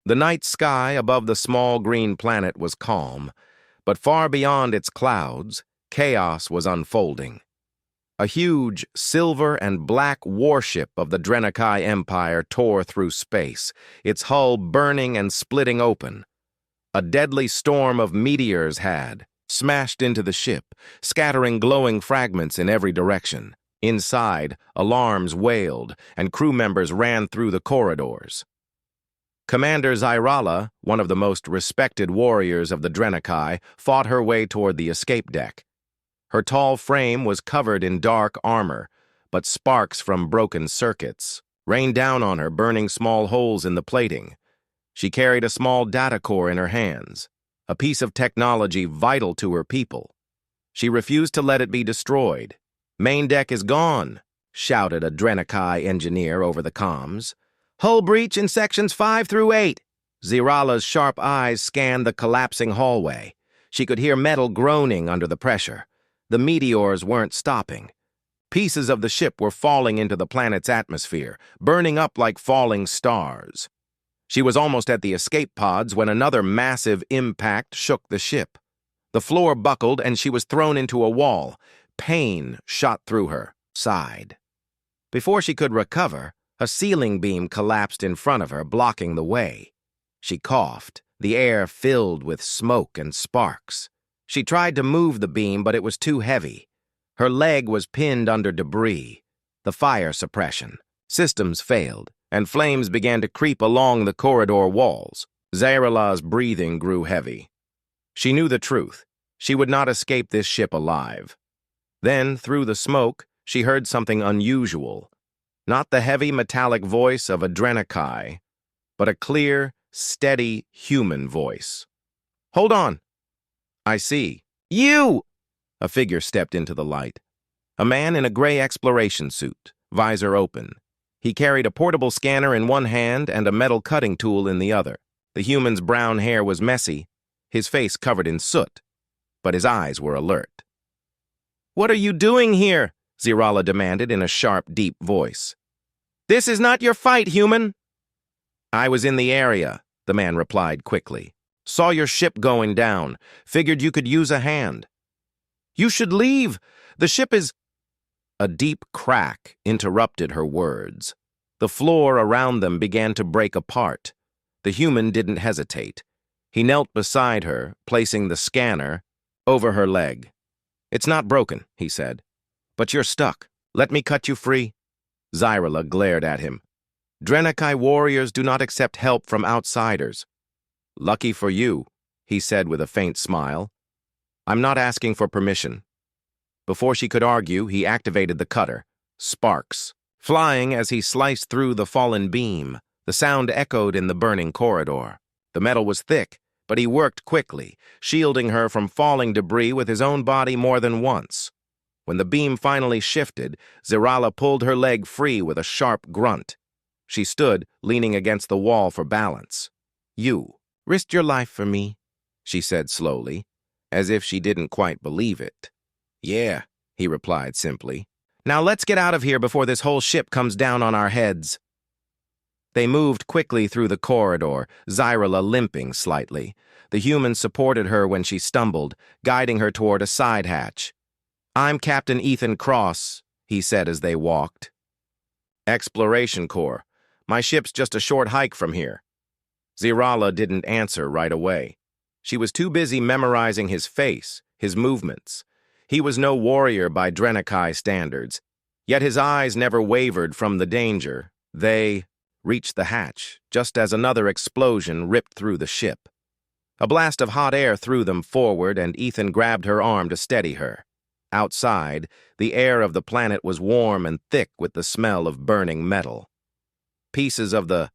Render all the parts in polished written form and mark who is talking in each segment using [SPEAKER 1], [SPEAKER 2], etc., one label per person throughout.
[SPEAKER 1] The night sky above the small green planet was calm, but far beyond its clouds, chaos was unfolding. A huge silver and black warship of the Drenakai Empire tore through space, its hull burning and splitting open. A deadly storm of meteors had smashed into the ship, scattering glowing fragments in every direction. Inside, alarms wailed, and crew members ran through the corridors. Commander Zyrala, one of the most respected warriors of the Drenakai, fought her way toward the escape deck. Her tall frame was covered in dark armor, but sparks from broken circuits rained down on her, burning small holes in the plating. She carried a small data core in her hands, a piece of technology vital to her people. She refused to let it be destroyed. "Main deck is gone," shouted a Drenakai engineer over the comms. "Hull breach in sections 5 through 8. Zirala's sharp eyes scanned the collapsing hallway. She could hear metal groaning under the pressure. The meteors weren't stopping. Pieces of the ship were falling into the planet's atmosphere, burning up like falling stars. She was almost at the escape pods when another massive impact shook the ship. The floor buckled and she was thrown into a wall. Pain shot through her side. Before she could recover, a ceiling beam collapsed in front of her, blocking the way. She coughed, the air filled with smoke and sparks. She tried to move the beam, but it was too heavy. Her leg was pinned under debris. The fire suppression systems failed, and flames began to creep along the corridor walls. Zyrala's breathing grew heavy. She knew the truth. She would not escape this ship alive. Then, through the smoke, she heard something unusual. Not the heavy metallic voice of a Drenakai, but a clear, steady human voice. "Hold on." "I see." "You!" A figure stepped into the light. A man in a gray exploration suit, visor open. He carried a portable scanner in one hand and a metal cutting tool in the other. The human's brown hair was messy, his face covered in soot, but his eyes were alert. "What are you doing here?" Zyrala demanded in a sharp, deep voice. "This is not your fight, human." "I was in the area," the man replied quickly. "Saw your ship going down. Figured you could use a hand." "You should leave. The ship is—" A deep crack interrupted her words. The floor around them began to break apart. The human didn't hesitate. He knelt beside her, placing the scanner over her leg. "It's not broken," he said. "But you're stuck. Let me cut you free." Zyrala glared at him. "Drenakai warriors do not accept help from outsiders." "Lucky for you," he said with a faint smile. "I'm not asking for permission." Before she could argue, he activated the cutter. Sparks, flying as he sliced through the fallen beam. The sound echoed in the burning corridor. The metal was thick, but he worked quickly, shielding her from falling debris with his own body more than once. When the beam finally shifted, Zyrala pulled her leg free with a sharp grunt. She stood, leaning against the wall for balance. "You risked your life for me," she said slowly, as if she didn't quite believe it. "Yeah," he replied simply. "Now let's get out of here before this whole ship comes down on our heads." They moved quickly through the corridor, Zyrala limping slightly. The human supported her when she stumbled, guiding her toward a side hatch. "I'm Captain Ethan Cross," he said as they walked. "Exploration Corps. My ship's just a short hike from here." Zyrala didn't answer right away. She was too busy memorizing his face, his movements. He was no warrior by Drenakai standards, yet his eyes never wavered from the danger. They reached the hatch, just as another explosion ripped through the ship. A blast of hot air threw them forward, and Ethan grabbed her arm to steady her. Outside, the air of the planet was warm and thick with the smell of burning metal. Pieces of the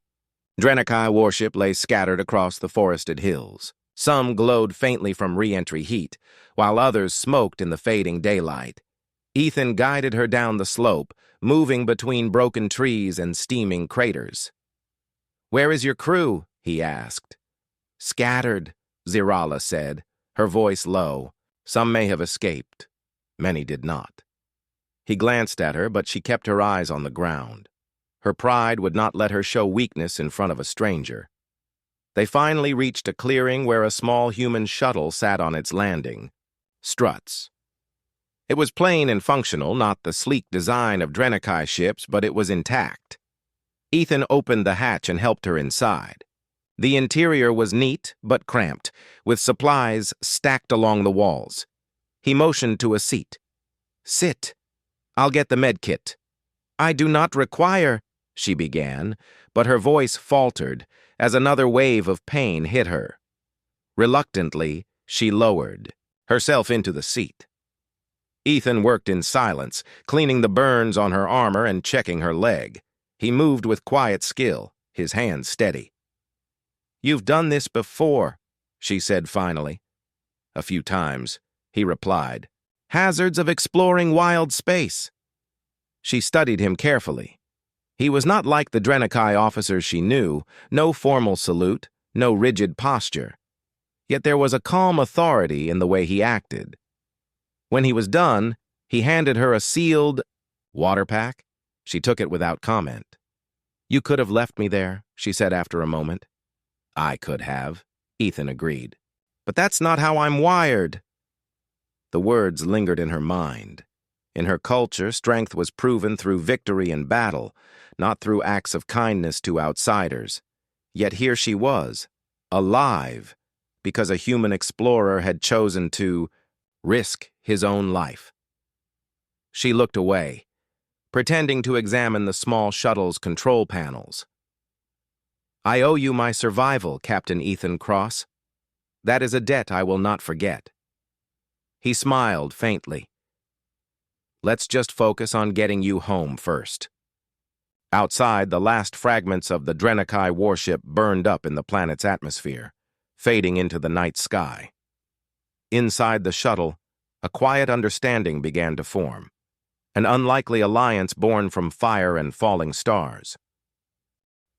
[SPEAKER 1] Drenakai warship lay scattered across the forested hills. Some glowed faintly from re-entry heat, while others smoked in the fading daylight. Ethan guided her down the slope, moving between broken trees and steaming craters. "Where is your crew?" he asked. "Scattered," Zyrala said, her voice low. "Some may have escaped. Many did not." He glanced at her, but she kept her eyes on the ground. Her pride would not let her show weakness in front of a stranger. They finally reached a clearing where a small human shuttle sat on its landing. Struts. It was plain and functional, not the sleek design of Drenikai ships, but it was intact. Ethan opened the hatch and helped her inside. The interior was neat but cramped, with supplies stacked along the walls. He motioned to a seat. "Sit. I'll get the med kit." "I do not require," she began, but her voice faltered as another wave of pain hit her. Reluctantly, she lowered herself into the seat. Ethan worked in silence, cleaning the burns on her armor and checking her leg. He moved with quiet skill, his hands steady. "You've done this before," she said finally. "A few times," he replied. "Hazards of exploring wild space." She studied him carefully. He was not like the Drenikai officers she knew, no formal salute, no rigid posture. Yet there was a calm authority in the way he acted. When he was done, he handed her a sealed water pack. She took it without comment. "You could have left me there," she said after a moment. "I could have," Ethan agreed. "But that's not how I'm wired." The words lingered in her mind. In her culture, strength was proven through victory in battle, not through acts of kindness to outsiders. Yet here she was, alive, because a human explorer had chosen to risk his own life. She looked away, pretending to examine the small shuttle's control panels. "I owe you my survival, Captain Ethan Cross. That is a debt I will not forget." He smiled faintly. "Let's just focus on getting you home first." Outside, the last fragments of the Drenikai warship burned up in the planet's atmosphere, fading into the night sky. Inside the shuttle, a quiet understanding began to form, an unlikely alliance born from fire and falling stars.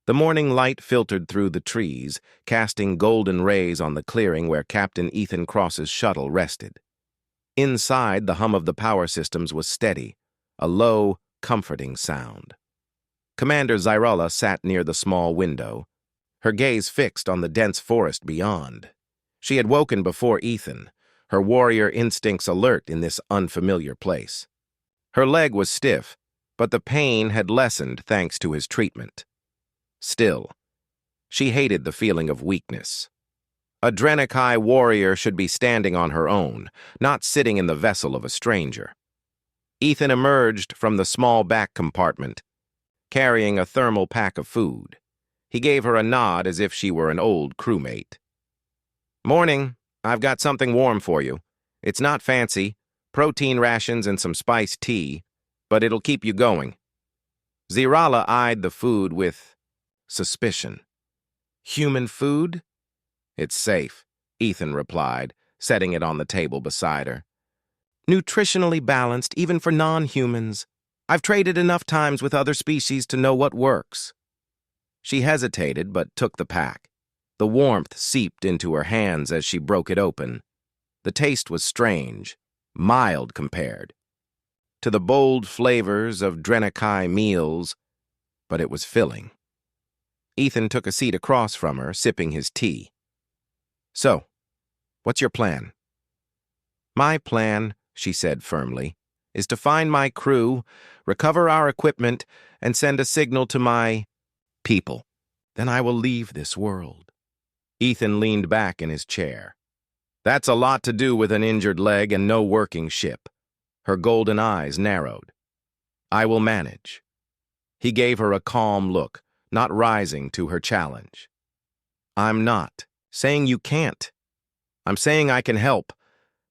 [SPEAKER 1] The morning light filtered through the trees, casting golden rays on the clearing where Captain Ethan Cross's shuttle rested. Inside, the hum of the power systems was steady, a low, comforting sound. Commander Zyrella sat near the small window, her gaze fixed on the dense forest beyond. She had woken before Ethan, her warrior instincts alert in this unfamiliar place. Her leg was stiff, but the pain had lessened thanks to his treatment. Still, she hated the feeling of weakness. A Drenikai warrior should be standing on her own, not sitting in the vessel of a stranger. Ethan emerged from the small back compartment, carrying a thermal pack of food. He gave her a nod as if she were an old crewmate. "Morning. I've got something warm for you. It's not fancy, protein rations and some spiced tea, but it'll keep you going." Zyrella eyed the food with suspicion. "Human food?" "It's safe," Ethan replied, setting it on the table beside her. "Nutritionally balanced, even for non-humans. I've traded enough times with other species to know what works." She hesitated, but took the pack. The warmth seeped into her hands as she broke it open. The taste was strange, mild compared to the bold flavors of Drenikai meals, but it was filling. Ethan took a seat across from her, sipping his tea. "So, what's your plan?" "My plan," she said firmly, "is to find my crew, recover our equipment, and send a signal to my people. Then I will leave this world." Ethan leaned back in his chair. "That's a lot to do with an injured leg and no working ship." Her golden eyes narrowed. "I will manage." He gave her a calm look, not rising to her challenge. "I'm not saying you can't. I'm saying I can help.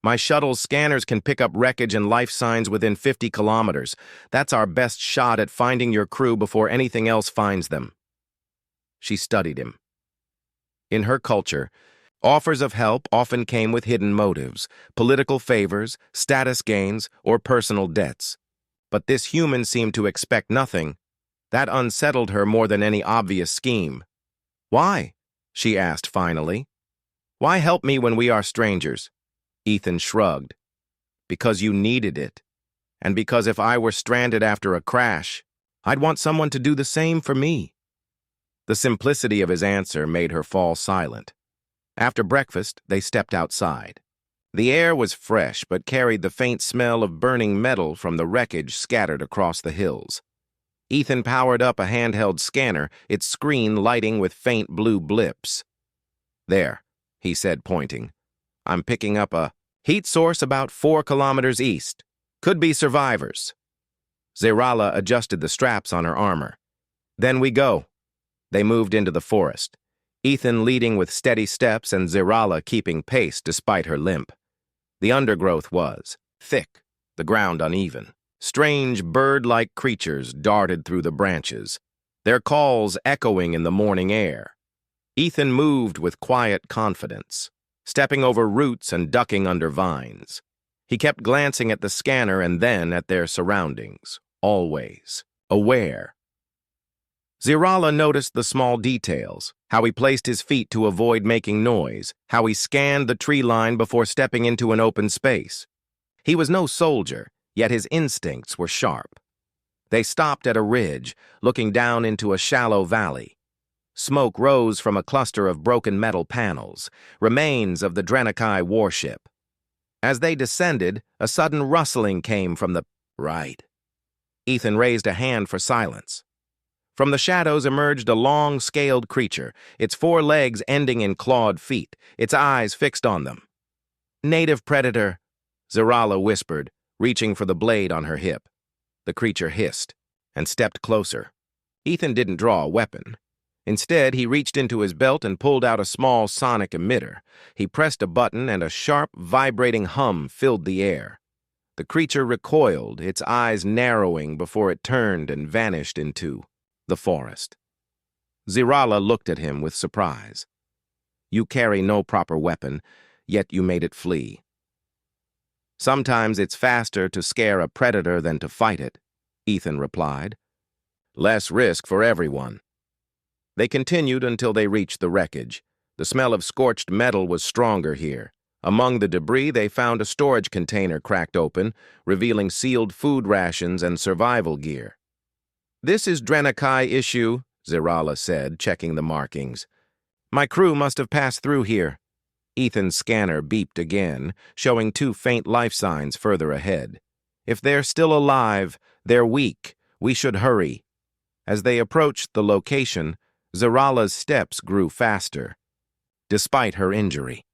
[SPEAKER 1] My shuttle's scanners can pick up wreckage and life signs within 50 kilometers. That's our best shot at finding your crew before anything else finds them." She studied him. In her culture, offers of help often came with hidden motives, political favors, status gains, or personal debts. But this human seemed to expect nothing. That unsettled her more than any obvious scheme. "Why?" she asked finally. "Why help me when we are strangers?" Ethan shrugged. "Because you needed it. And because if I were stranded after a crash, I'd want someone to do the same for me." The simplicity of his answer made her fall silent. After breakfast, they stepped outside. The air was fresh but carried the faint smell of burning metal from the wreckage scattered across the hills. Ethan powered up a handheld scanner, its screen lighting with faint blue blips. "There," he said, pointing. "I'm picking up a heat source about 4 kilometers east. Could be survivors." Zerala adjusted the straps on her armor. "Then we go." They moved into the forest, Ethan leading with steady steps and Zerala keeping pace despite her limp. The undergrowth was thick, the ground uneven. Strange bird-like creatures darted through the branches, their calls echoing in the morning air. Ethan moved with quiet confidence, stepping over roots and ducking under vines. He kept glancing at the scanner and then at their surroundings, always aware. Zerala noticed the small details, how he placed his feet to avoid making noise, how he scanned the tree line before stepping into an open space. He was no soldier, yet his instincts were sharp. They stopped at a ridge, looking down into a shallow valley. Smoke rose from a cluster of broken metal panels, remains of the Drenikai warship. As they descended, a sudden rustling came from the right. Ethan raised a hand for silence. From the shadows emerged a long, scaled creature, its 4 legs ending in clawed feet, its eyes fixed on them. "Native predator," Zerala whispered, reaching for the blade on her hip. The creature hissed and stepped closer. Ethan didn't draw a weapon. Instead, he reached into his belt and pulled out a small sonic emitter. He pressed a button and a sharp, vibrating hum filled the air. The creature recoiled, its eyes narrowing before it turned and vanished into the forest. Zerala looked at him with surprise. "You carry no proper weapon, yet you made it flee." "Sometimes it's faster to scare a predator than to fight it," Ethan replied. "Less risk for everyone." They continued until they reached the wreckage. The smell of scorched metal was stronger here. Among the debris, they found a storage container cracked open, revealing sealed food rations and survival gear. "This is Drenikai issue," Zerala said, checking the markings. "My crew must have passed through here." Ethan's scanner beeped again, showing 2 faint life signs further ahead. "If they're still alive, they're weak. We should hurry." As they approached the location, Zerala's steps grew faster, despite her injury.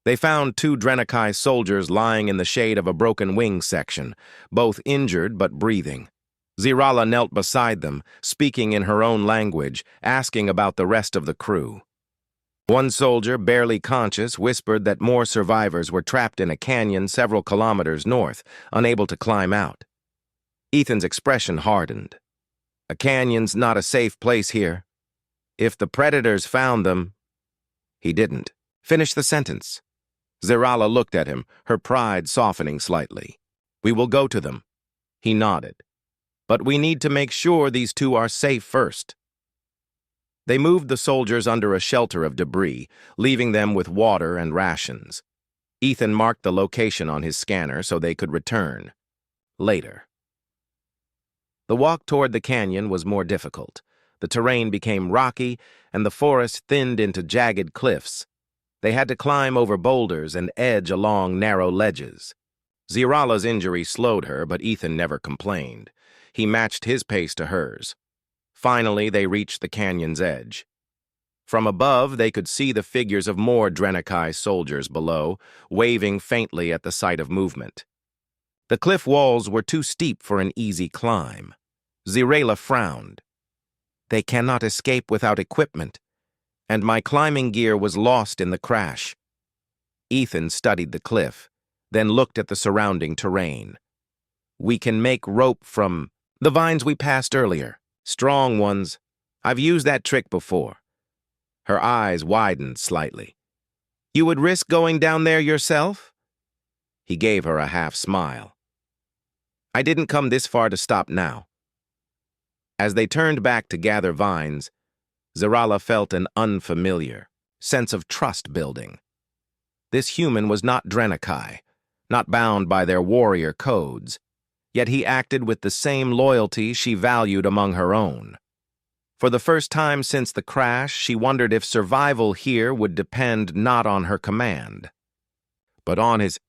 [SPEAKER 1] They found 2 Drenikai soldiers lying in the shade of a broken wing section, both injured but breathing. Zerala knelt beside them, speaking in her own language, asking about the rest of the crew. One soldier, barely conscious, whispered that more survivors were trapped in a canyon several kilometers north, unable to climb out. Ethan's expression hardened. "A canyon's not a safe place here. If the predators found them—" He didn't. Finish the sentence. Zerala looked at him, her pride softening slightly. "We will go to them." He nodded. "But we need to make sure these 2 are safe first." They moved the soldiers under a shelter of debris, leaving them with water and rations. Ethan marked the location on his scanner so they could return later. The walk toward the canyon was more difficult. The terrain became rocky, and the forest thinned into jagged cliffs. They had to climb over boulders and edge along narrow ledges. Zerala's injury slowed her, but Ethan never complained. He matched his pace to hers. Finally, they reached the canyon's edge. From above, they could see the figures of more Drenikai soldiers below, waving faintly at the sight of movement. The cliff walls were too steep for an easy climb. Zerala frowned. "They cannot escape without equipment, and my climbing gear was lost in the crash." Ethan studied the cliff, then looked at the surrounding terrain. "We can make rope from the vines we passed earlier. Strong ones. I've used that trick before." Her eyes widened slightly. "You would risk going down there yourself?" He gave her a half smile. "I didn't come this far to stop now." As they turned back to gather vines, Zerala felt an unfamiliar sense of trust building. This human was not Drenikai, not bound by their warrior codes, yet he acted with the same loyalty she valued among her own. For the first time since the crash, she wondered if survival here would depend not on her command, but on his.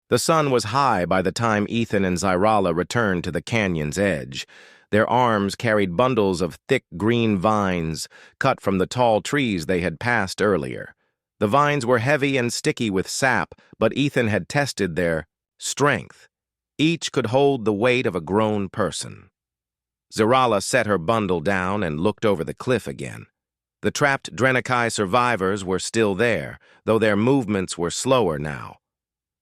[SPEAKER 1] The sun was high by the time Ethan and Zyrala returned to the canyon's edge. Their arms carried bundles of thick green vines cut from the tall trees they had passed earlier. The vines were heavy and sticky with sap, but Ethan had tested their strength. Each could hold the weight of a grown person. Zyrala set her bundle down and looked over the cliff again. The trapped Drenakai survivors were still there, though their movements were slower now.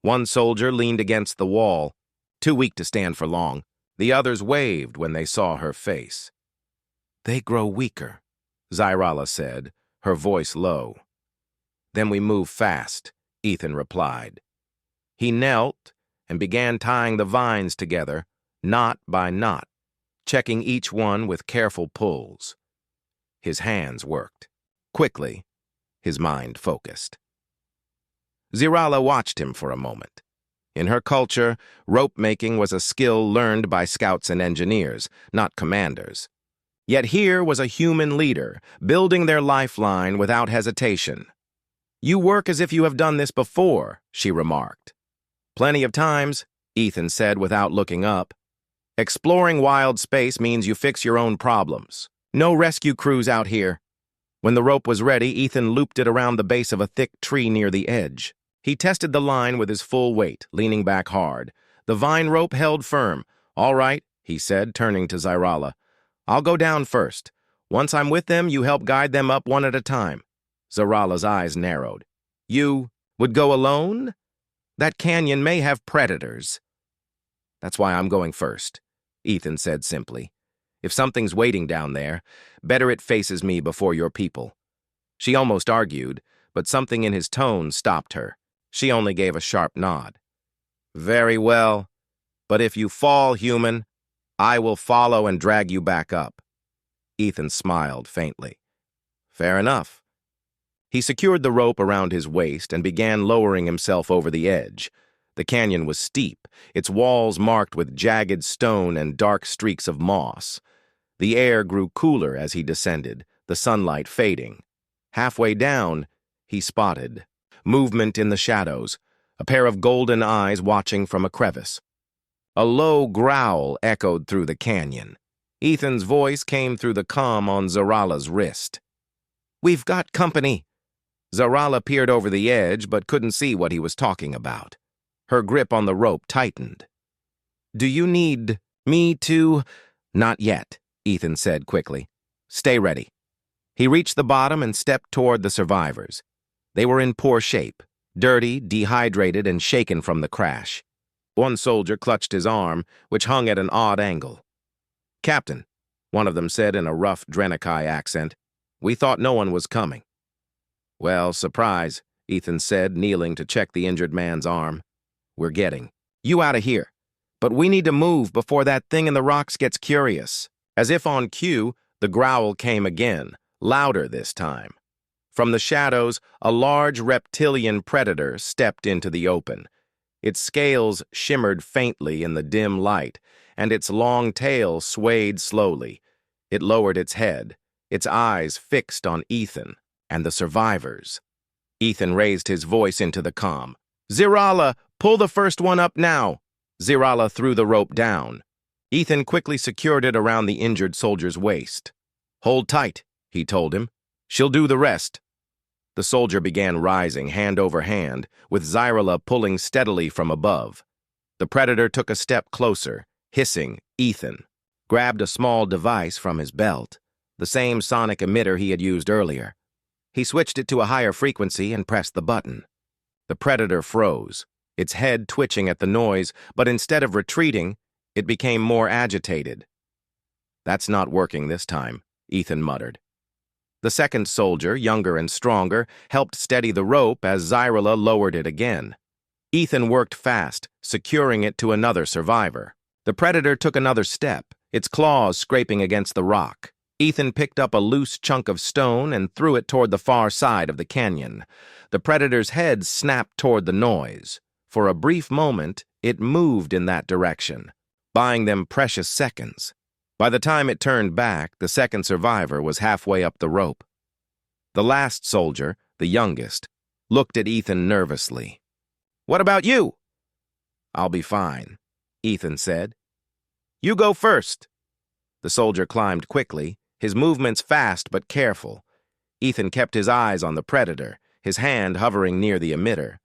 [SPEAKER 1] One soldier leaned against the wall, too weak to stand for long. The others waved when they saw her face. "They grow weaker," Zyrala said, her voice low. "Then we move fast," Ethan replied. He knelt and began tying the vines together, knot by knot, checking each one with careful pulls. His hands worked. Quickly, his mind focused. Zyrala watched him for a moment. In her culture, rope-making was a skill learned by scouts and engineers, not commanders. Yet here was a human leader, building their lifeline without hesitation. "You work as if you have done this before," she remarked. "Plenty of times," Ethan said without looking up. "Exploring wild space means you fix your own problems. No rescue crews out here." When the rope was ready, Ethan looped it around the base of a thick tree near the edge. He tested the line with his full weight, leaning back hard. The vine rope held firm. "All right," he said, turning to Zyrala. "I'll go down first. Once I'm with them, you help guide them up one at a time." Zyrala's eyes narrowed. "You would go alone? That canyon may have predators." "That's why I'm going first," Ethan said simply. "If something's waiting down there, better it faces me before your people." She almost argued, but something in his tone stopped her. She only gave a sharp nod. "Very well, but if you fall, human, I will follow and drag you back up." Ethan smiled faintly. "Fair enough." He secured the rope around his waist and began lowering himself over the edge. The canyon was steep, its walls marked with jagged stone and dark streaks of moss. The air grew cooler as he descended, the sunlight fading. Halfway down, he spotted movement in the shadows, a pair of golden eyes watching from a crevice. A low growl echoed through the canyon. Ethan's voice came through the comm on Zyrala's wrist. "We've got company." Zyrala peered over the edge but couldn't see what he was talking about. Her grip on the rope tightened. "Do you need me to—" "Not yet," Ethan said quickly. "Stay ready." He reached the bottom and stepped toward the survivors. They were in poor shape, dirty, dehydrated, and shaken from the crash. One soldier clutched his arm, which hung at an odd angle. "Captain," one of them said in a rough Drenakai accent, "we thought no one was coming." "Well, surprise," Ethan said, kneeling to check the injured man's arm. "We're getting you out of here. But we need to move before that thing in the rocks gets curious." As if on cue, the growl came again, louder this time. From the shadows, a large reptilian predator stepped into the open. Its scales shimmered faintly in the dim light, and its long tail swayed slowly. It lowered its head, its eyes fixed on Ethan and the survivors. Ethan raised his voice into the comm. "Zyrala, pull the first one up now." Zyrala threw the rope down. Ethan quickly secured it around the injured soldier's waist. "Hold tight," he told him. "She'll do the rest." The soldier began rising, hand over hand, with Zyrala pulling steadily from above. The predator took a step closer, hissing. Ethan grabbed a small device from his belt, the same sonic emitter he had used earlier. He switched it to a higher frequency and pressed the button. The predator froze, its head twitching at the noise, but instead of retreating, it became more agitated. "That's not working this time," Ethan muttered. The second soldier, younger and stronger, helped steady the rope as Zyrala lowered it again. Ethan worked fast, securing it to another survivor. The predator took another step, its claws scraping against the rock. Ethan picked up a loose chunk of stone and threw it toward the far side of the canyon. The predator's head snapped toward the noise. For a brief moment, it moved in that direction, buying them precious seconds. By the time it turned back, the second survivor was halfway up the rope. The last soldier, the youngest, looked at Ethan nervously. "What about you?" "I'll be fine," Ethan said. "You go first." The soldier climbed quickly, his movements fast but careful. Ethan kept his eyes on the predator, his hand hovering near the emitter.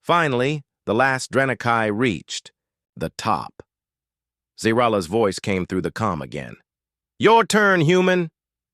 [SPEAKER 1] Finally, the last Drenakai reached the top. Zirala's voice came through the comm again. "Your turn, human!"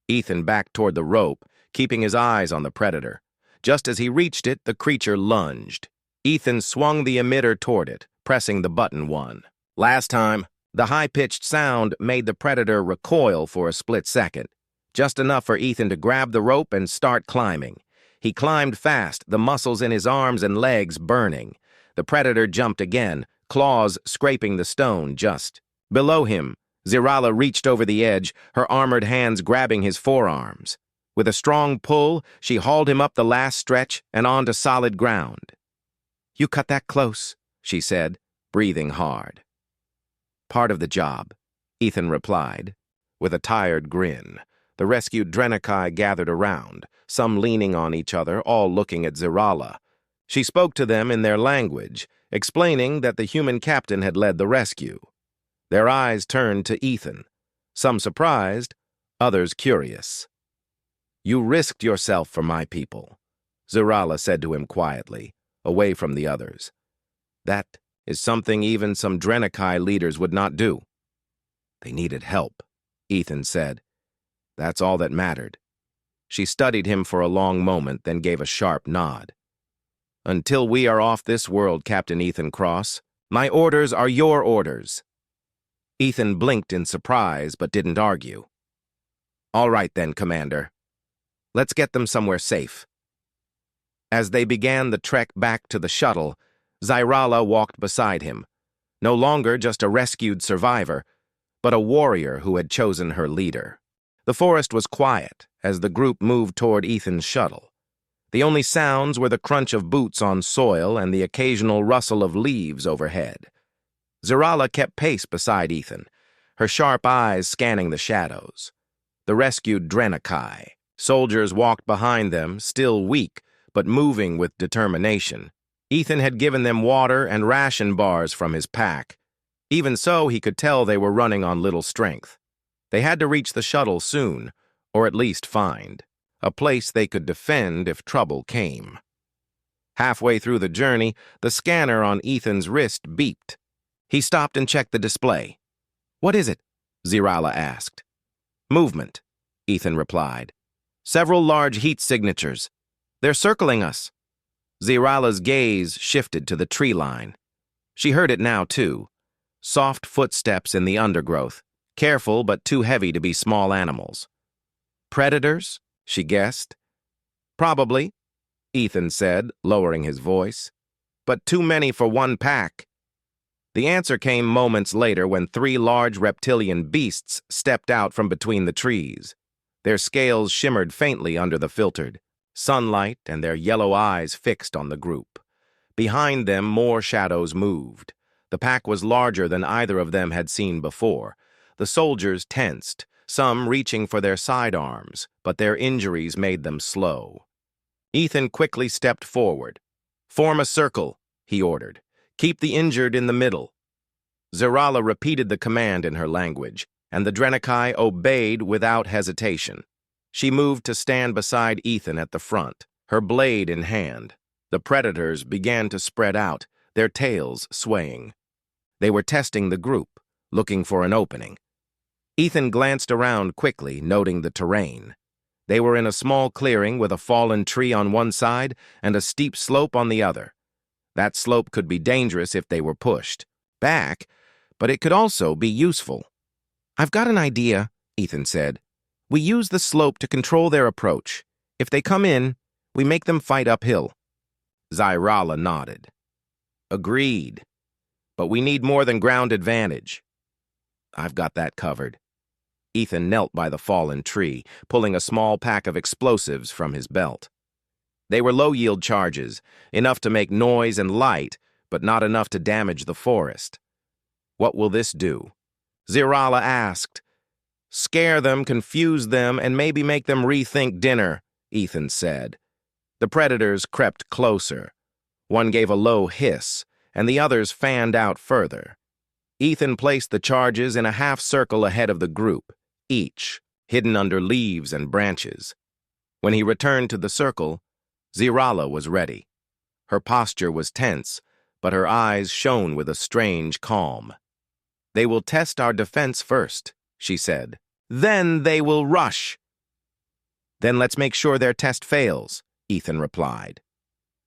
[SPEAKER 1] Ethan backed toward the rope, keeping his eyes on the predator. Just as he reached it, the creature lunged. Ethan swung the emitter toward it, pressing the button 1. Last time, the high-pitched sound made the predator recoil for a split second, just enough for Ethan to grab the rope and start climbing. He climbed fast, the muscles in his arms and legs burning. The predator jumped again, claws scraping the stone just below him. Zirala reached over the edge, her armored hands grabbing his forearms. With a strong pull, she hauled him up the last stretch and onto solid ground. "You cut that close," she said, breathing hard. "Part of the job," Ethan replied, with a tired grin. The rescued Drenakai gathered around, some leaning on each other, all looking at Zirala. She spoke to them in their language, explaining that the human captain had led the rescue. Their eyes turned to Ethan, some surprised, others curious. "You risked yourself for my people," Zirala said to him quietly, away from the others. "That is something even some Drenakai leaders would not do." "They needed help," Ethan said. "That's all that mattered." She studied him for a long moment, then gave a sharp nod. "Until we are off this world, Captain Ethan Cross, my orders are your orders." Ethan blinked in surprise, but didn't argue. "All right then, Commander. Let's get them somewhere safe." As they began the trek back to the shuttle, Zirala walked beside him, no longer just a rescued survivor, but a warrior who had chosen her leader. The forest was quiet as the group moved toward Ethan's shuttle. The only sounds were the crunch of boots on soil and the occasional rustle of leaves overhead. Zirala kept pace beside Ethan, her sharp eyes scanning the shadows. The rescued Drenakai. Soldiers walked behind them, still weak, but moving with determination. Ethan had given them water and ration bars from his pack. Even so, he could tell they were running on little strength. They had to reach the shuttle soon, or at least find a place they could defend if trouble came. Halfway through the journey, the scanner on Ethan's wrist beeped. He stopped and checked the display. "What is it?" Zirala asked. "Movement," Ethan replied. "Several large heat signatures. They're circling us." Zirala's gaze shifted to the tree line. She heard it now, too. Soft footsteps in the undergrowth, careful but too heavy to be small animals. "Predators?" she guessed. "Probably," Ethan said, lowering his voice. "But too many for one pack." The answer came moments later when 3 large reptilian beasts stepped out from between the trees. Their scales shimmered faintly under the filtered sunlight and their yellow eyes fixed on the group. Behind them, more shadows moved. The pack was larger than either of them had seen before. The soldiers tensed, some reaching for their sidearms, but their injuries made them slow. Ethan quickly stepped forward. "Form a circle," he ordered. "Keep the injured in the middle." Zirala repeated the command in her language, and the Drenakai obeyed without hesitation. She moved to stand beside Ethan at the front, her blade in hand. The predators began to spread out, their tails swaying. They were testing the group, looking for an opening. Ethan glanced around quickly, noting the terrain. They were in a small clearing with a fallen tree on one side and a steep slope on the other. That slope could be dangerous if they were pushed back, but it could also be useful. "I've got an idea," Ethan said. "We use the slope to control their approach. If they come in, we make them fight uphill." Zirala nodded. "Agreed. But we need more than ground advantage." "I've got that covered." Ethan knelt by the fallen tree, pulling a small pack of explosives from his belt. They were low-yield charges, enough to make noise and light, but not enough to damage the forest. "What will this do?" Zirala asked, Scare them, confuse them, and maybe make them rethink dinner, Ethan said. The predators crept closer. One gave a low hiss, and the others fanned out further. Ethan placed the charges in a half circle ahead of the group, each hidden under leaves and branches. When he returned to the circle, Zirala was ready. Her posture was tense, but her eyes shone with a strange calm. "They will test our defense first," she said. "Then they will rush." "Then let's make sure their test fails," Ethan replied.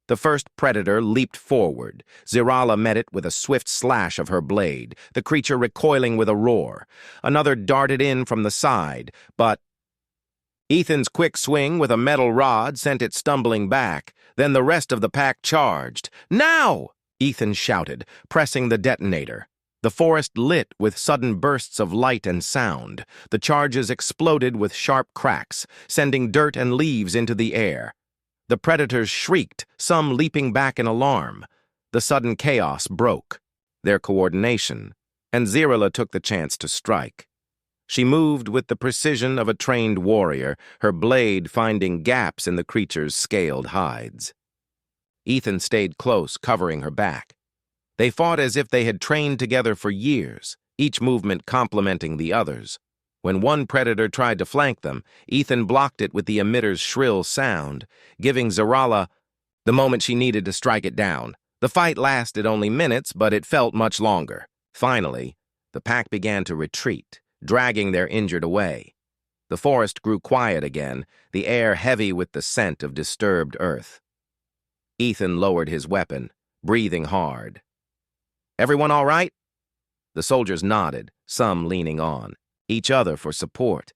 [SPEAKER 1] The first predator leaped forward. Zirala met it with a swift slash of her blade, the creature recoiling with a roar. Another darted in from the side, but Ethan's quick swing with a metal rod sent it stumbling back. Then the rest of the pack charged. "Now!" Ethan shouted, pressing the detonator. The forest lit with sudden bursts of light and sound. The charges exploded with sharp cracks, sending dirt and leaves into the air. The predators shrieked, some leaping back in alarm. The sudden chaos broke their coordination, and Zirala took the chance to strike. She moved with the precision of a trained warrior, her blade finding gaps in the creature's scaled hides. Ethan stayed close, covering her back. They fought as if they had trained together for years, each movement complementing the others. When one predator tried to flank them, Ethan blocked it with the emitter's shrill sound, giving Zirala the moment she needed to strike it down. The fight lasted only minutes, but it felt much longer. Finally, the pack began to retreat, dragging their injured away. The forest grew quiet again, the air heavy with the scent of disturbed earth. Ethan lowered his weapon, breathing hard. "Everyone all right?" The soldiers nodded, some leaning on each other for support.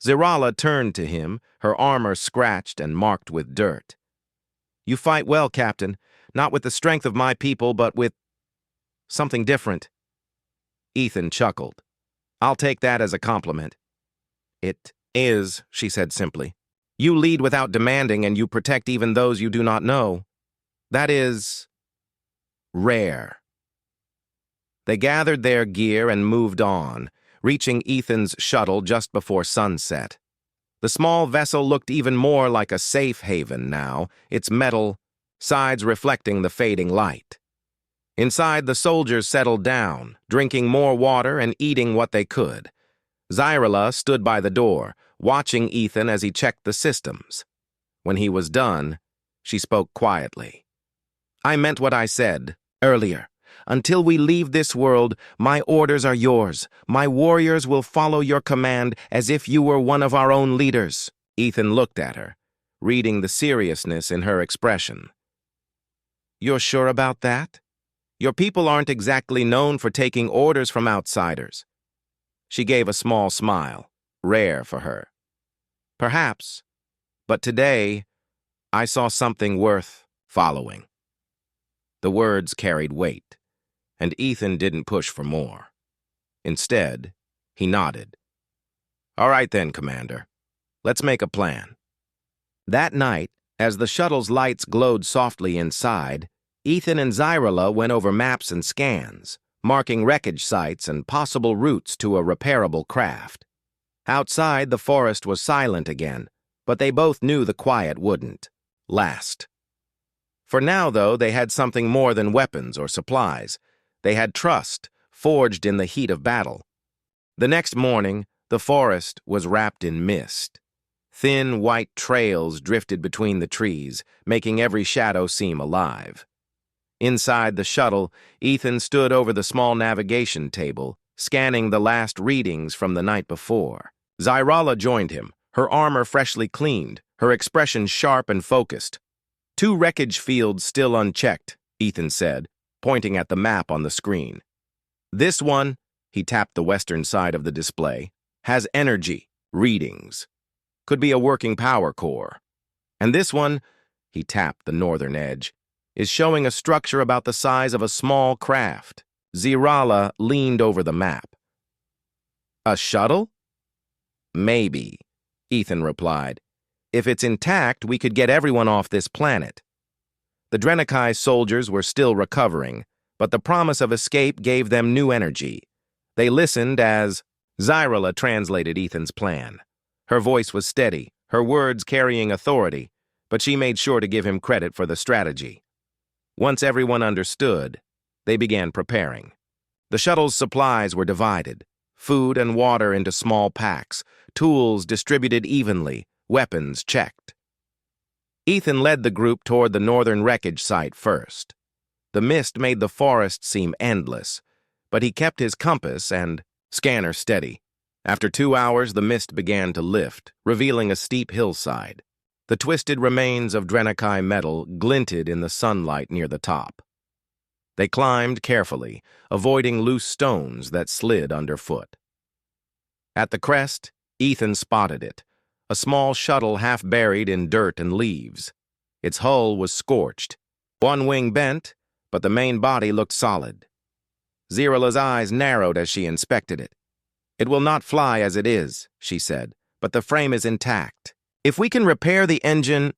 [SPEAKER 1] Zirala turned to him, her armor scratched and marked with dirt. "You fight well, Captain, not with the strength of my people, but with something different." Ethan chuckled. "I'll take that as a compliment." "It is," she said simply. "You lead without demanding, and you protect even those you do not know. That is rare." They gathered their gear and moved on, reaching Ethan's shuttle just before sunset. The small vessel looked even more like a safe haven now, its metal sides reflecting the fading light. Inside, the soldiers settled down, drinking more water and eating what they could. Zirala stood by the door, watching Ethan as he checked the systems. When he was done, she spoke quietly. "I meant what I said earlier. Until we leave this world, my orders are yours. My warriors will follow your command as if you were one of our own leaders." Ethan looked at her, reading the seriousness in her expression. "You're sure about that? Your people aren't exactly known for taking orders from outsiders." She gave a small smile, rare for her. "Perhaps, but today I saw something worth following." The words carried weight, and Ethan didn't push for more. Instead, he nodded. "All right then, Commander. Let's make a plan." That night, as the shuttle's lights glowed softly inside, Ethan and Zirala went over maps and scans, marking wreckage sites and possible routes to a repairable craft. Outside, the forest was silent again, but they both knew the quiet wouldn't last. For now, though, they had something more than weapons or supplies. They had trust, forged in the heat of battle. The next morning, the forest was wrapped in mist. Thin, white trails drifted between the trees, making every shadow seem alive. Inside the shuttle, Ethan stood over the small navigation table, scanning the last readings from the night before. Zirala joined him, her armor freshly cleaned, her expression sharp and focused. "Two wreckage fields still unchecked," Ethan said, pointing at the map on the screen. "This one," he tapped the western side of the display, "has energy, readings. Could be a working power core. And this one," he tapped the northern edge, "is showing a structure about the size of a small craft." Zirala leaned over the map. "A shuttle?" "Maybe," Ethan replied. "If it's intact, we could get everyone off this planet." The Drenakai soldiers were still recovering, but the promise of escape gave them new energy. They listened as Zyrilla translated Ethan's plan. Her voice was steady, her words carrying authority, but she made sure to give him credit for the strategy. Once everyone understood, they began preparing. The shuttle's supplies were divided, food and water into small packs, tools distributed evenly, weapons checked. Ethan led the group toward the northern wreckage site first. The mist made the forest seem endless, but he kept his compass and scanner steady. After 2 hours, the mist began to lift, revealing a steep hillside. The twisted remains of Drenakai metal glinted in the sunlight near the top. They climbed carefully, avoiding loose stones that slid underfoot. At the crest, Ethan spotted it, a small shuttle half buried in dirt and leaves. Its hull was scorched, one wing bent, but the main body looked solid. Zerilla's eyes narrowed as she inspected it. "It will not fly as it is," she said, "but the frame is intact. If we can repair the engine—"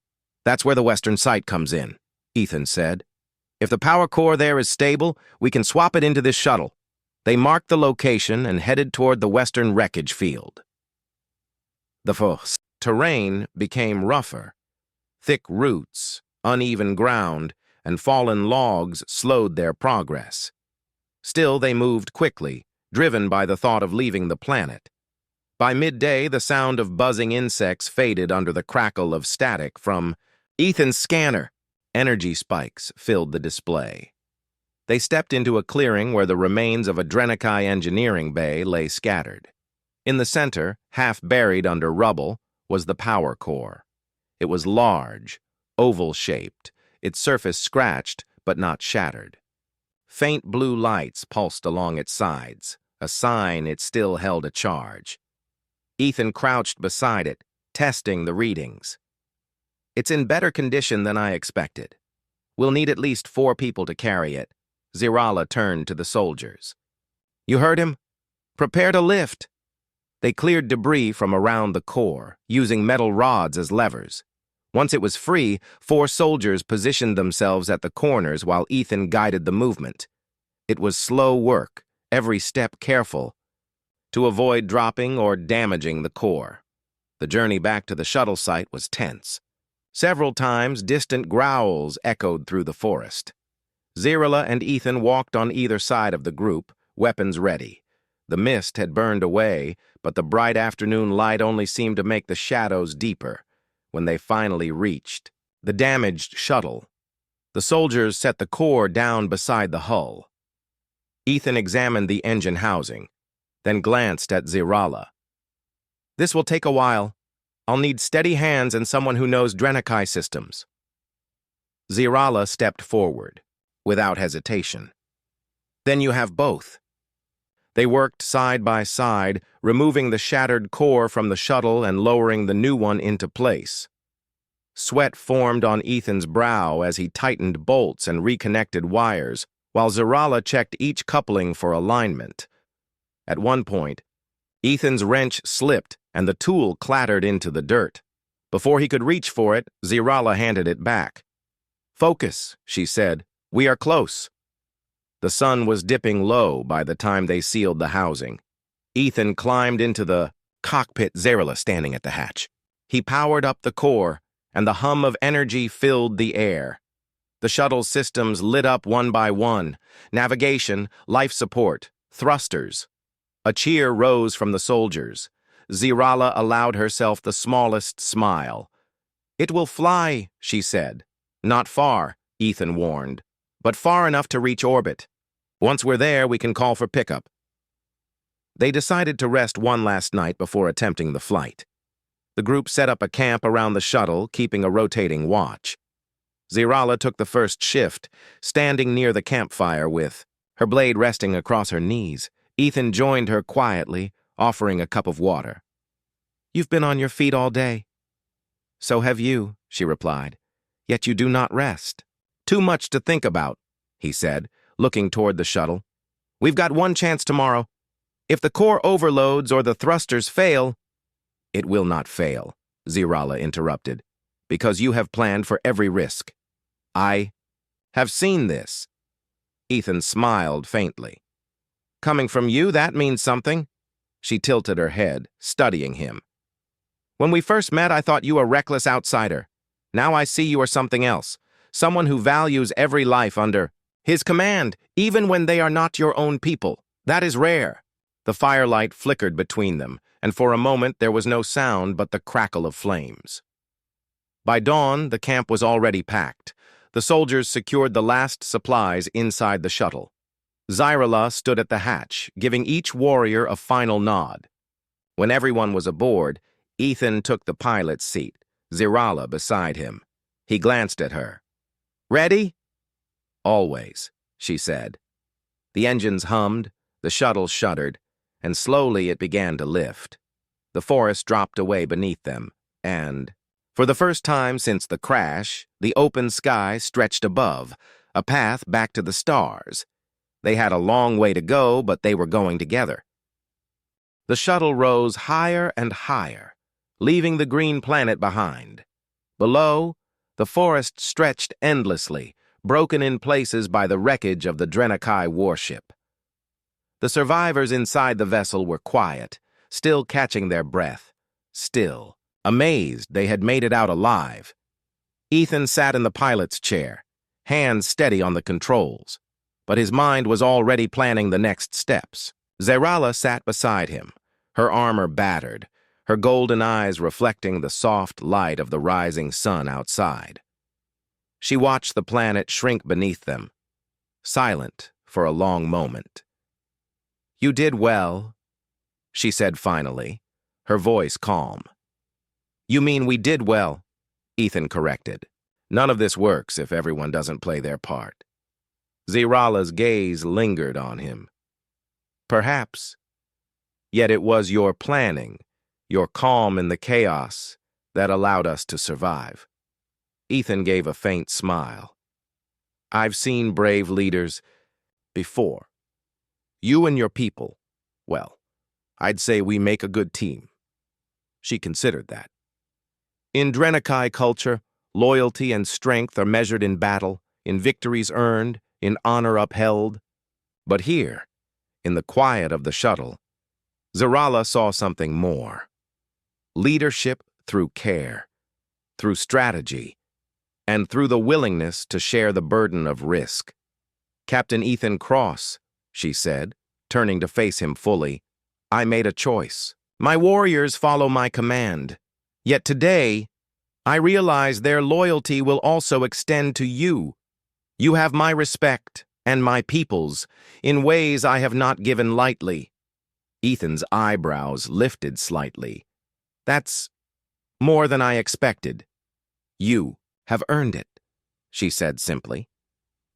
[SPEAKER 1] "That's where the western site comes in," Ethan said. "If the power core there is stable, we can swap it into this shuttle." They marked the location and headed toward the western wreckage field. The terrain became rougher. Thick roots, uneven ground, and fallen logs slowed their progress. Still, they moved quickly, driven by the thought of leaving the planet. By midday, the sound of buzzing insects faded under the crackle of static from Ethan's scanner. Energy spikes filled the display. They stepped into a clearing where the remains of a Drenakai engineering bay lay scattered. In the center, half buried under rubble, was the power core. It was large, oval-shaped, its surface scratched but not shattered. Faint blue lights pulsed along its sides, a sign it still held a charge. Ethan crouched beside it, testing the readings. "It's in better condition than I expected. We'll need at least 4 people to carry it." Zerala turned to the soldiers. "You heard him? Prepare to lift." They cleared debris from around the core, using metal rods as levers. Once it was free, 4 soldiers positioned themselves at the corners while Ethan guided the movement. It was slow work, every step careful, to avoid dropping or damaging the core. The journey back to the shuttle site was tense. Several times, distant growls echoed through the forest. Zerilla and Ethan walked on either side of the group, weapons ready. The mist had burned away, but the bright afternoon light only seemed to make the shadows deeper. When they finally reached the damaged shuttle, the soldiers set the core down beside the hull. Ethan examined the engine housing, then glanced at Zerala. "This will take a while. I'll need steady hands and someone who knows Drenakai systems." Zerala stepped forward, without hesitation. "Then you have both." They worked side by side, removing the shattered core from the shuttle and lowering the new one into place. Sweat formed on Ethan's brow as he tightened bolts and reconnected wires, while Zerala checked each coupling for alignment. At one point, Ethan's wrench slipped and the tool clattered into the dirt. Before he could reach for it, Zerala handed it back. "Focus," she said. "We are close." The sun was dipping low by the time they sealed the housing. Ethan climbed into the cockpit, Zerila standing at the hatch. He powered up the core, and the hum of energy filled the air. The shuttle's systems lit up one by one: navigation, life support, thrusters. A cheer rose from the soldiers. Zerala allowed herself the smallest smile. "It will fly," she said. "Not far," Ethan warned, "but far enough to reach orbit. Once we're there, we can call for pickup." They decided to rest one last night before attempting the flight. The group set up a camp around the shuttle, keeping a rotating watch. Zerala took the first shift, standing near the campfire with her blade resting across her knees. Ethan joined her quietly, offering a cup of water. "You've been on your feet all day." "So have you," she replied. "Yet you do not rest." "Too much to think about," he said, looking toward the shuttle. "We've got one chance tomorrow. If the core overloads or the thrusters fail—" "It will not fail," Zerala interrupted, "because you have planned for every risk. I have seen this." Ethan smiled faintly. "Coming from you, that means something." She tilted her head, studying him. When we first met, I thought you a reckless outsider. Now I see you are something else. Someone who values every life under his command, even when they are not your own people. That is rare. The firelight flickered between them, and for a moment there was no sound but the crackle of flames. By dawn, the camp was already packed. The soldiers secured the last supplies inside the shuttle. Zyrala stood at the hatch, giving each warrior a final nod. When everyone was aboard, Ethan took the pilot's seat, Zyrala beside him. He glanced at her. "Ready?" "Always," she said. The engines hummed, the shuttle shuddered, and slowly it began to lift. The forest dropped away beneath them, and, for the first time since the crash, the open sky stretched above, a path back to the stars. They had a long way to go, but they were going together. The shuttle rose higher and higher, leaving the green planet behind. Below, the forest stretched endlessly, broken in places by the wreckage of the Drenakai warship. The survivors inside the vessel were quiet, still catching their breath, still, amazed they had made it out alive. Ethan sat in the pilot's chair, hands steady on the controls, but his mind was already planning the next steps. Zyrala sat beside him, her armor battered, her golden eyes reflecting the soft light of the rising sun outside. She watched the planet shrink beneath them, silent for a long moment. "You did well," she said finally, her voice calm. "You mean we did well," Ethan corrected. "None of this works if everyone doesn't play their part." Zyrala's gaze lingered on him. "Perhaps. Yet it was your planning, your calm in the chaos, that allowed us to survive." Ethan gave a faint smile. "I've seen brave leaders before. You and your people, well, I'd say we make a good team." She considered that. In Drenakai culture, loyalty and strength are measured in battle, in victories earned, in honor upheld. But here, in the quiet of the shuttle, Zyrala saw something more. Leadership through care, through strategy, and through the willingness to share the burden of risk. "Captain Ethan Cross," she said, turning to face him fully, "I made a choice. My warriors follow my command. Yet today, I realize their loyalty will also extend to you. You have my respect and my people's in ways I have not given lightly." Ethan's eyebrows lifted slightly. "That's more than I expected." "You have earned it," she said simply.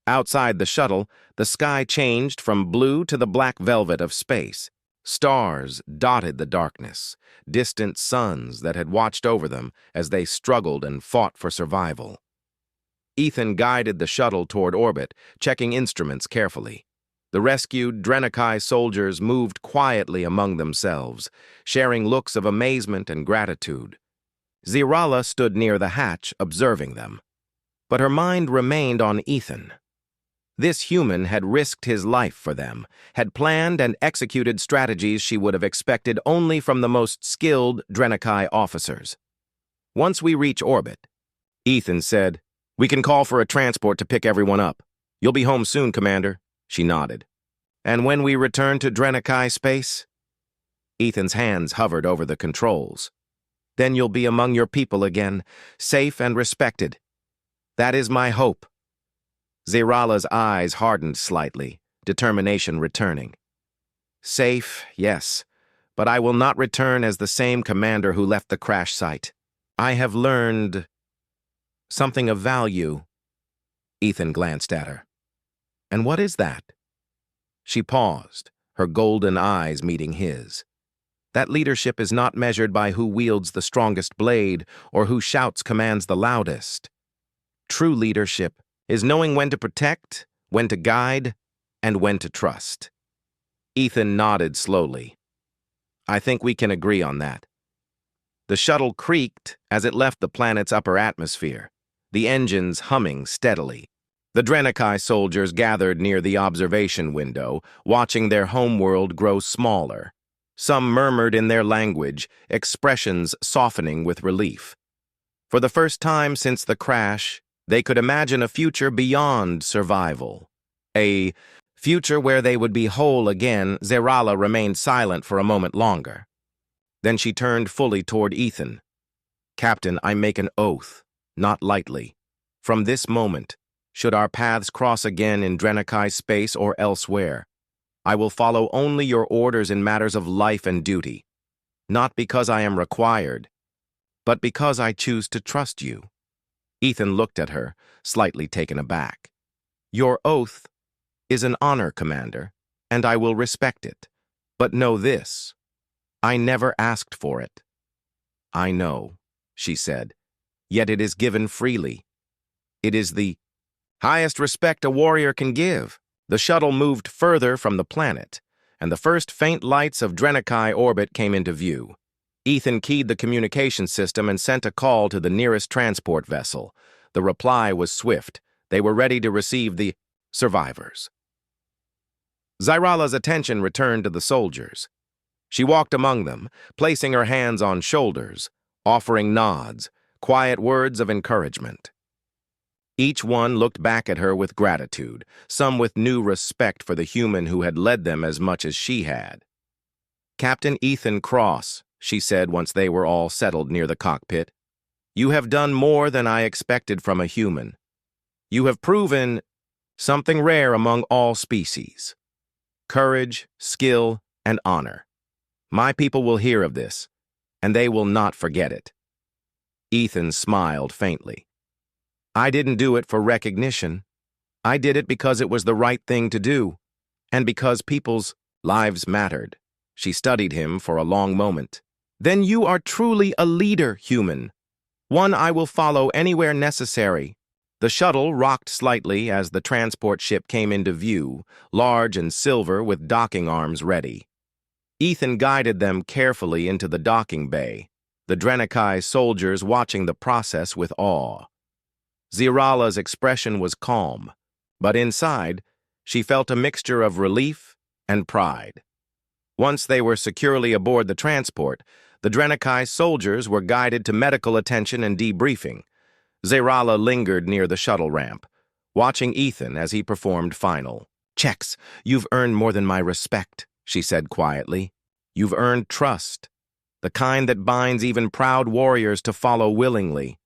[SPEAKER 1] Outside the shuttle, the sky changed from blue to the black velvet of space. Stars dotted the darkness, distant suns that had watched over them as they struggled and fought for survival. Ethan guided the shuttle toward orbit, checking instruments carefully. The rescued Drenakai soldiers moved quietly among themselves, sharing looks of amazement and gratitude. Zyrala stood near the hatch, observing them. But her mind remained on Ethan. This human had risked his life for them, had planned and executed strategies she would have expected only from the most skilled Drenakai officers. "Once we reach orbit," Ethan said, "we can call for a transport to pick everyone up. You'll be home soon, Commander." She nodded. "And when we return to Drenakai space?" Ethan's hands hovered over the controls. "Then you'll be among your people again, safe and respected. That is my hope." Zyrala's eyes hardened slightly, determination returning. "Safe, yes, but I will not return as the same commander who left the crash site. I have learned something of value." Ethan glanced at her. "And what is that?" She paused, her golden eyes meeting his. "That leadership is not measured by who wields the strongest blade or who shouts commands the loudest. True leadership is knowing when to protect, when to guide, and when to trust." Ethan nodded slowly. "I think we can agree on that." The shuttle creaked as it left the planet's upper atmosphere, the engines humming steadily. The Drenakai soldiers gathered near the observation window, watching their homeworld grow smaller. Some murmured in their language, expressions softening with relief. For the first time since the crash, they could imagine a future beyond survival. A future where they would be whole again. Zerala remained silent for a moment longer. Then she turned fully toward Ethan. "Captain, I make an oath, not lightly. From this moment, should our paths cross again in Drenakai space or elsewhere, I will follow only your orders in matters of life and duty, not because I am required, but because I choose to trust you." Ethan looked at her, slightly taken aback. "Your oath is an honor, Commander, and I will respect it. But know this, I never asked for it." "I know," she said, "yet it is given freely. It is the highest respect a warrior can give." The shuttle moved further from the planet, and the first faint lights of Drenakai orbit came into view. Ethan keyed the communication system and sent a call to the nearest transport vessel. The reply was swift. They were ready to receive the survivors. Zyrala's attention returned to the soldiers. She walked among them, placing her hands on shoulders, offering nods, quiet words of encouragement. Each one looked back at her with gratitude, some with new respect for the human who had led them as much as she had. "Captain Ethan Cross," she said once they were all settled near the cockpit, "you have done more than I expected from a human. You have proven something rare among all species: courage, skill, and honor. My people will hear of this, and they will not forget it." Ethan smiled faintly. "I didn't do it for recognition. I did it because it was the right thing to do, and because people's lives mattered." She studied him for a long moment. "Then you are truly a leader, human. One I will follow anywhere necessary." The shuttle rocked slightly as the transport ship came into view, large and silver with docking arms ready. Ethan guided them carefully into the docking bay, the Drenakai soldiers watching the process with awe. Zerala's expression was calm, but inside, she felt a mixture of relief and pride. Once they were securely aboard the transport, the Drenakai soldiers were guided to medical attention and debriefing. Zerala lingered near the shuttle ramp, watching Ethan as he performed final checks. "You've earned more than my respect," she said quietly. "You've earned trust, the kind that binds even proud warriors to follow willingly."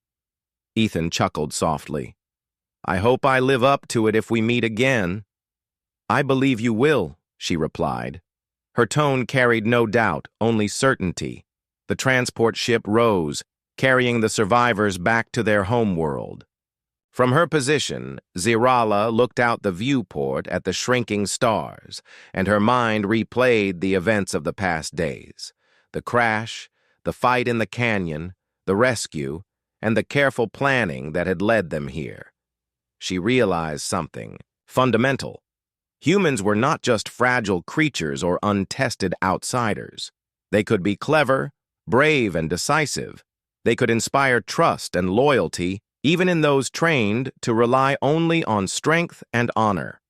[SPEAKER 1] Ethan chuckled softly. "I hope I live up to it if we meet again." "I believe you will," she replied. Her tone carried no doubt, only certainty. The transport ship rose, carrying the survivors back to their homeworld. From her position, Zerala looked out the viewport at the shrinking stars, and her mind replayed the events of the past days. The crash, the fight in the canyon, the rescue, and the careful planning that had led them here. She realized something fundamental. Humans were not just fragile creatures or untested outsiders. They could be clever, brave, and decisive. They could inspire trust and loyalty, even in those trained to rely only on strength and honor.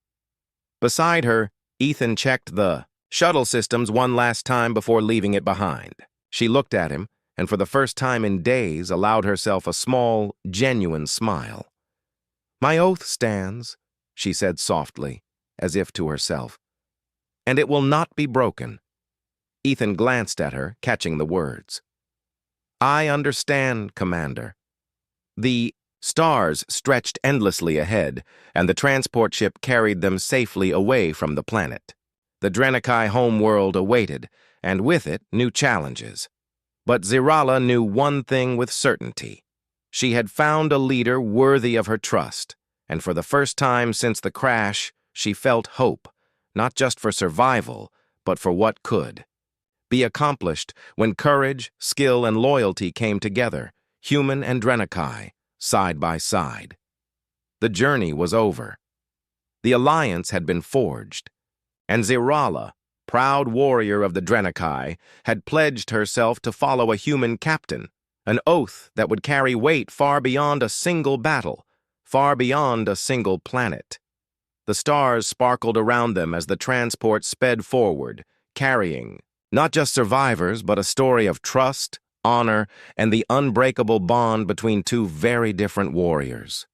[SPEAKER 1] Beside her, Ethan checked the shuttle systems one last time before leaving it behind. She looked at him, and for the first time in days allowed herself a small, genuine smile. "My oath stands," she said softly, as if to herself, "and it will not be broken." Ethan glanced at her, catching the words. "I understand, Commander." The stars stretched endlessly ahead, and the transport ship carried them safely away from the planet. The Drenakai homeworld awaited, and with it, new challenges. But Zerala knew one thing with certainty. She had found a leader worthy of her trust, and for the first time since the crash, she felt hope, not just for survival, but for what could be accomplished when courage, skill, and loyalty came together, human and Drenakai, side by side. The journey was over. The alliance had been forged, and Zerala, proud warrior of the Drenakai, had pledged herself to follow a human captain, an oath that would carry weight far beyond a single battle, far beyond a single planet. The stars sparkled around them as the transport sped forward, carrying Not just survivors, but a story of trust, honor, and the unbreakable bond between two very different warriors.